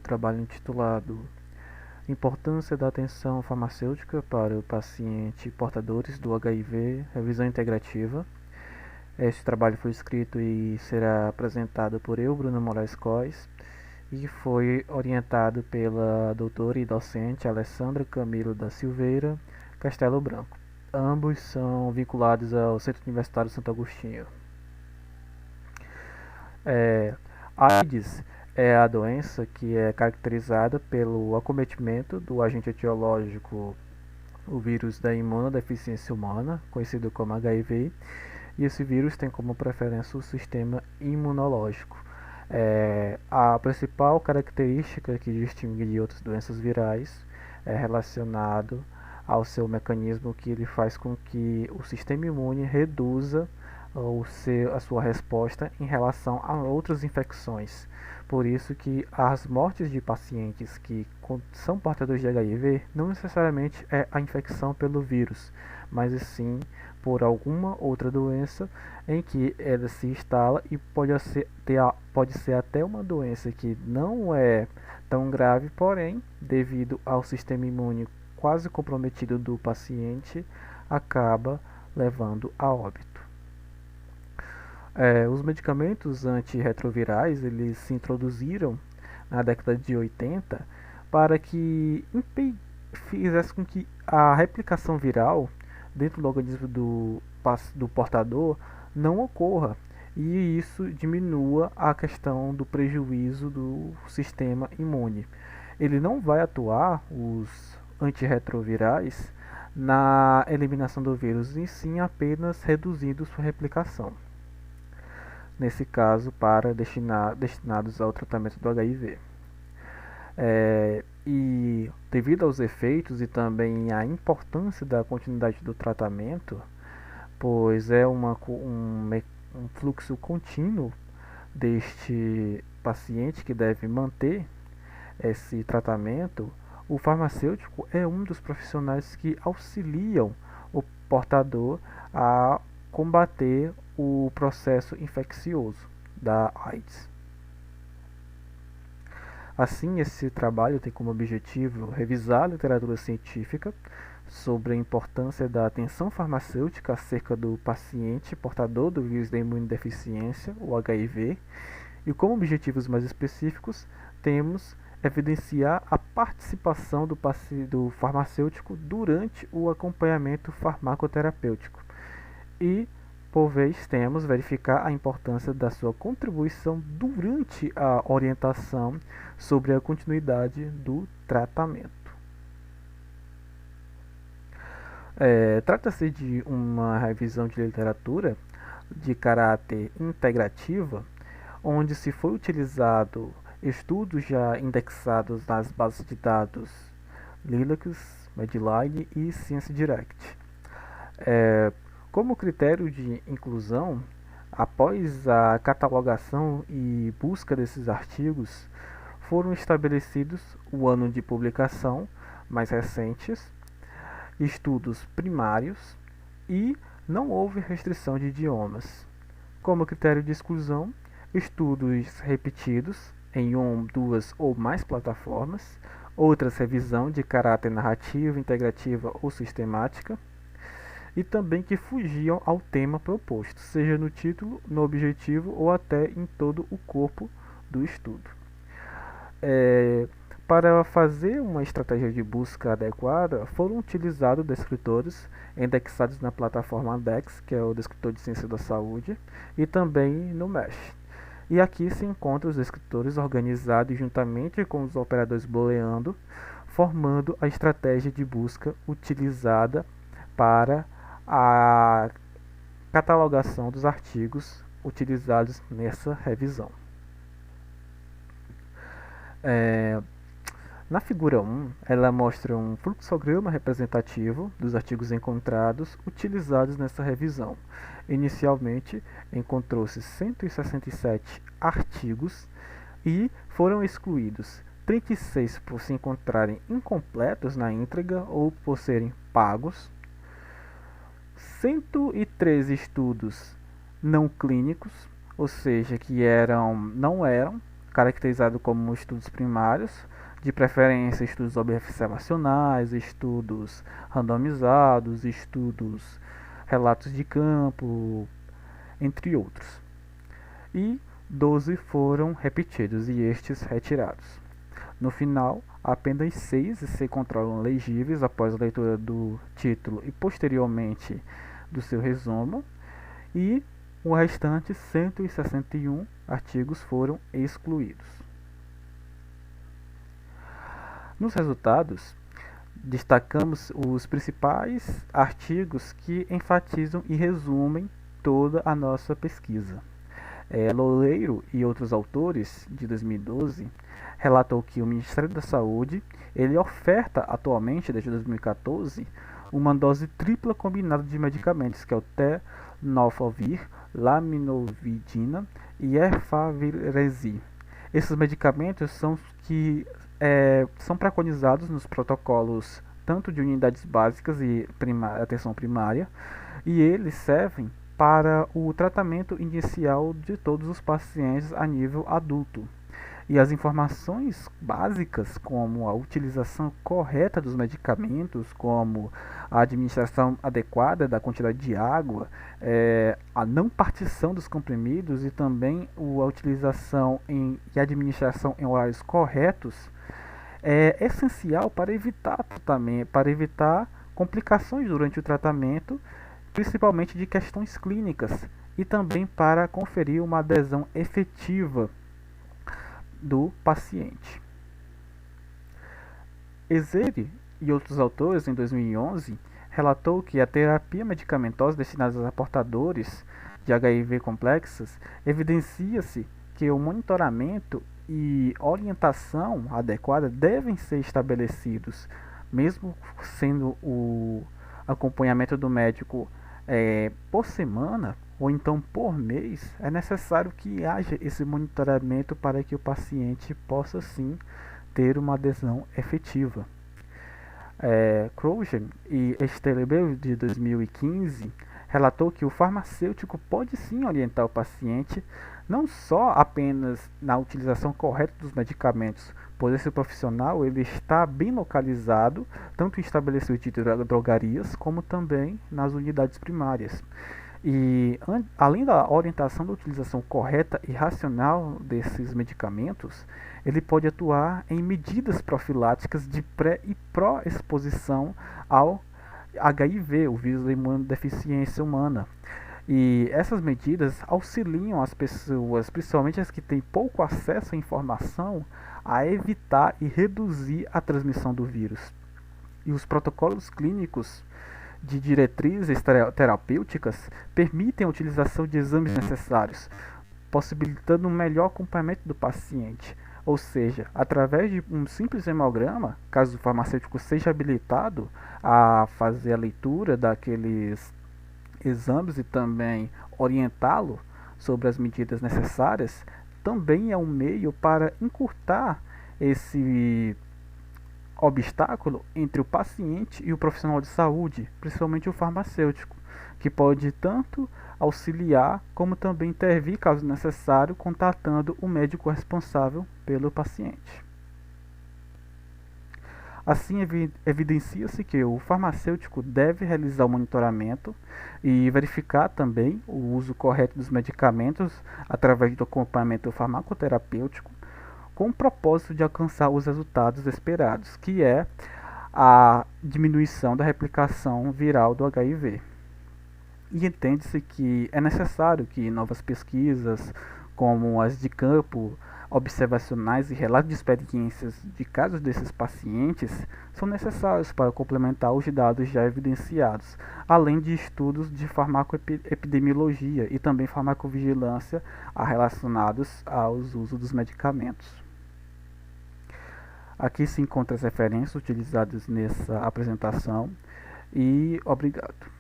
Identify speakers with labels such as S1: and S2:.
S1: trabalho intitulado Importância da atenção farmacêutica para o paciente portadores do HIV, revisão integrativa. Este trabalho foi escrito e será apresentado por eu, Bruno Moraes Cois, e foi orientado pela doutora e docente Alessandra Camilo da Silveira Castelo Branco. Ambos são vinculados ao Centro Universitário Santo Agostinho. AIDS é a doença que é caracterizada pelo acometimento do agente etiológico, o vírus da imunodeficiência humana, conhecido como HIV, e esse vírus tem como preferência o sistema imunológico. A principal característica que distingue de outras doenças virais é relacionado ao seu mecanismo, que ele faz com que o sistema imune reduza a sua resposta em relação a outras infecções. Por isso que as mortes de pacientes que são portadores de HIV não necessariamente é a infecção pelo vírus, mas sim por alguma outra doença em que ela se instala e pode ser até uma doença que não é tão grave, porém, devido ao sistema imune quase comprometido do paciente, acaba levando a óbito. Os medicamentos antirretrovirais eles se introduziram na década de 80 para que fizesse com que a replicação viral dentro do organismo do portador não ocorra, e isso diminua a questão do prejuízo do sistema imune. Ele não vai atuar, os antirretrovirais, na eliminação do vírus, e sim apenas reduzindo sua replicação. Nesse caso, para destinados ao tratamento do HIV. E devido aos efeitos e também à importância da continuidade do tratamento, pois é um fluxo contínuo deste paciente que deve manter esse tratamento, o farmacêutico é um dos profissionais que auxiliam o portador a combater o processo infeccioso da AIDS. Assim, esse trabalho tem como objetivo revisar a literatura científica sobre a importância da atenção farmacêutica acerca do paciente portador do vírus da imunodeficiência, o HIV, e como objetivos mais específicos, temos evidenciar a participação do farmacêutico durante o acompanhamento farmacoterapêutico e, por vez, temos verificar a importância da sua contribuição durante a orientação sobre a continuidade do tratamento. Trata-se de uma revisão de literatura de caráter integrativa, onde se foi utilizado estudos já indexados nas bases de dados Lilacs, Medline e ScienceDirect. Como critério de inclusão, após a catalogação e busca desses artigos, foram estabelecidos o ano de publicação mais recentes, estudos primários e não houve restrição de idiomas. Como critério de exclusão, estudos repetidos em duas ou mais plataformas, outras revisão de caráter narrativo, integrativa ou sistemática, e também que fugiam ao tema proposto, seja no título, no objetivo ou até em todo o corpo do estudo. Para fazer uma estratégia de busca adequada, foram utilizados descritores indexados na plataforma Dex, que é o descritor de ciência da saúde, e também no Mesh. E aqui se encontram os descritores organizados juntamente com os operadores booleano, formando a estratégia de busca utilizada para a catalogação dos artigos utilizados nessa revisão. Na figura 1, ela mostra um fluxograma representativo dos artigos encontrados utilizados nessa revisão. Inicialmente, encontrou-se 167 artigos e foram excluídos 36 por se encontrarem incompletos na íntegra ou por serem pagos, 113 estudos não clínicos, ou seja, que não eram caracterizado como estudos primários, de preferência estudos observacionais, estudos randomizados, estudos relatos de campo, entre outros. E 12 foram repetidos e estes retirados. No final, apenas 6 se encontraram legíveis após a leitura do título e posteriormente do seu resumo, e o restante 161 artigos foram excluídos. Nos resultados, destacamos os principais artigos que enfatizam e resumem toda a nossa pesquisa. Loureiro e outros autores, de 2012, relatou que o Ministério da Saúde ele oferta atualmente, desde 2014, uma dose tripla combinada de medicamentos, que é o tenofovir, lamivudina e efavirenz. Esses medicamentos são são preconizados nos protocolos tanto de unidades básicas e atenção primária, e eles servem para o tratamento inicial de todos os pacientes a nível adulto. E as informações básicas, como a utilização correta dos medicamentos, como a administração adequada da quantidade de água, a não partição dos comprimidos e também a utilização e administração em horários corretos, é essencial para evitar complicações durante o tratamento, principalmente de questões clínicas, e também para conferir uma adesão efetiva do paciente. Ezeri e outros autores, em 2011, relatou que a terapia medicamentosa destinada a portadores de HIV complexos evidencia-se que o monitoramento e orientação adequada devem ser estabelecidos, mesmo sendo o acompanhamento do médico por semana ou então por mês. É necessário que haja esse monitoramento para que o paciente possa sim ter uma adesão efetiva. Kroger e Stelebel, de 2015, relatou que o farmacêutico pode sim orientar o paciente não só apenas na utilização correta dos medicamentos, pois esse profissional ele está bem localizado tanto em estabelecimentos de drogarias como também nas unidades primárias. E além da orientação da utilização correta e racional desses medicamentos, ele pode atuar em medidas profiláticas de pré e pró-exposição ao HIV, o vírus da imunodeficiência humana. E essas medidas auxiliam as pessoas, principalmente as que têm pouco acesso à informação, a evitar e reduzir a transmissão do vírus. E os protocolos clínicos de diretrizes terapêuticas permitem a utilização de exames necessários, possibilitando um melhor acompanhamento do paciente. Ou seja, através de um simples hemograma, caso o farmacêutico seja habilitado a fazer a leitura daqueles exames e também orientá-lo sobre as medidas necessárias, também é um meio para encurtar esse obstáculo entre o paciente e o profissional de saúde, principalmente o farmacêutico, que pode tanto auxiliar como também intervir, caso necessário, contatando o médico responsável pelo paciente. Assim, evidencia-se que o farmacêutico deve realizar o monitoramento e verificar também o uso correto dos medicamentos através do acompanhamento farmacoterapêutico, com o propósito de alcançar os resultados esperados, que é a diminuição da replicação viral do HIV. E entende-se que é necessário que novas pesquisas, como as de campo, observacionais e relatos de experiências de casos desses pacientes, são necessários para complementar os dados já evidenciados, além de estudos de farmacoepidemiologia e também farmacovigilância relacionados aos usos dos medicamentos. Aqui se encontram as referências utilizadas nessa apresentação e obrigado.